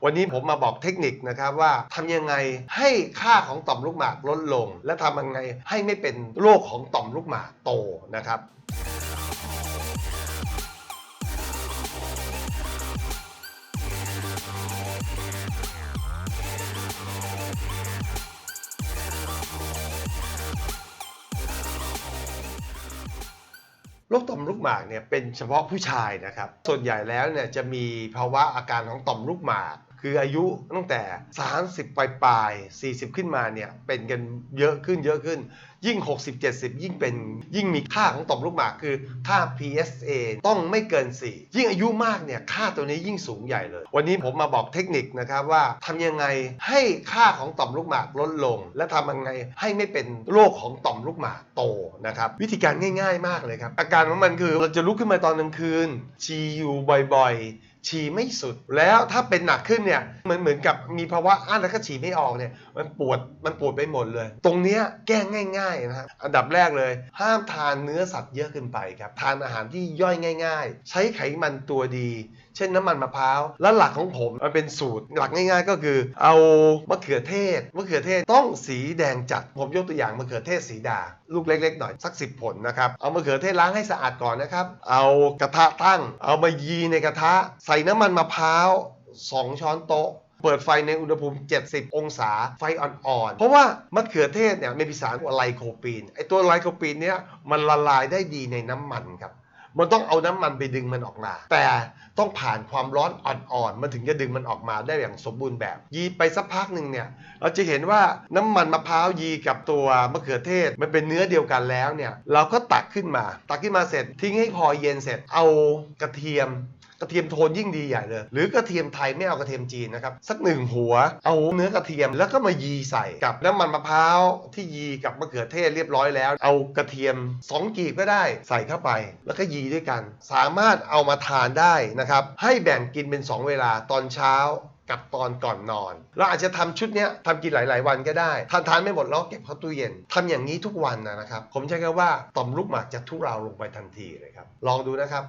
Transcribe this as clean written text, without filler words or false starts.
วันนี้ผมมาบอกเทคนิคนะครับว่าทำยังไงให้ค่าของต่อมลูกหมากลดลงและทำยังไงให้ไม่เป็นโรคของต่อมลูกหมากโตนะครับโรคต่อมลูกหมากเนี่ยเป็นเฉพาะผู้ชายนะครับส่วนใหญ่แล้วเนี่ยจะมีภาวะอาการของต่อมลูกหมากคืออายุตั้งแต่30ปลาย40ขึ้นมาเนี่ยเป็นกันเยอะขึ้นยิ่ง60-70ยิ่งมีค่าของต่อมลูกหมากคือค่า PSA ต้องไม่เกิน4ยิ่งอายุมากเนี่ยค่าตัวนี้ยิ่งสูงใหญ่เลยวันนี้ผมมาบอกเทคนิคนะครับว่าทำยังไงให้ค่าของต่อมลูกหมากลดลงและทำยังไงให้ไม่เป็นโรคของต่อมลูกหมากโตนะครับวิธีการง่ายๆมากเลยครับอาการของมันคือเราจะลุกขึ้นมาตอนกลางคืนฉี่อยู่บ่อยๆฉี่ไม่สุดแล้วถ้าเป็นหนักขึ้นเนี่ยเหมือนกับมีภาวะอั้นแล้วก็ฉี่ไม่ออกเนี่ยมันปวดไปหมดเลยตรงเนี้ยแก้ง่ายๆนะครับอันดับแรกเลยห้ามทานเนื้อสัตว์เยอะเกินไปครับทานอาหารที่ย่อยง่ายๆใช้ไขมันตัวดีเช่นน้ำมันมะพร้าวและหลักของผมมันเป็นสูตรหลักง่ายๆก็คือเอามะเขือเทศต้องสีแดงจัดผมยกตัวอย่างมะเขือเทศสีดาลูกเล็กๆหน่อยสัก10ผลนะครับเอามะเขือเทศล้างให้สะอาดก่อนนะครับเอากระทะตั้งเอามายีในกระทะใส่น้ำมันมะพร้าว2ช้อนโต๊ะเปิดไฟในอุณหภูมิ70องศาไฟอ่อนๆเพราะว่ามะเขือเทศเนี่ยมีสารไลโคปีนไอตัวไลโคปีนเนี่ยมันละลายได้ดีในน้ำมันครับมันต้องเอาน้ำมันไปดึงมันออกมาแต่ต้องผ่านความร้อนอ่อนๆมันถึงจะดึงมันออกมาได้อย่างสมบูรณ์แบบยีไปสักพักหนึ่งเนี่ยเราจะเห็นว่าน้ำมันมะพร้าวยีกับตัวมะเขือเทศมันเป็นเนื้อเดียวกันแล้วเนี่ยเราก็ตักขึ้นมาเสร็จทิ้งให้พอเย็นเสร็จเอากระเทียมโทนยิ่งดีใหญ่เลยหรือกระเทียมไทยไม่เอากระเทียมจีนนะครับสัก1หัวเอาเนื้อกระเทียมแล้วก็มายีใส่กับน้ำมันมะพร้าวที่ยีกับมะเขือเทศเรียบร้อยแล้วเอากระเทียม2กีบก็ได้ใส่เข้าไปแล้วก็ยีด้วยกันสามารถเอามาทานได้นะครับให้แบ่งกินเป็น2เวลาตอนเช้ากับตอนก่อนนอนเราอาจจะทำชุดนี้ทำกินหลายๆวันก็ได้ทานไม่หมดแล้วเก็บเข้าตู้เย็นทำอย่างนี้ทุกวันนะครับผมใช้คำว่าต่อมลูกหมากจะทุเลาลงไปทันทีเลยครับลองดูนะครับ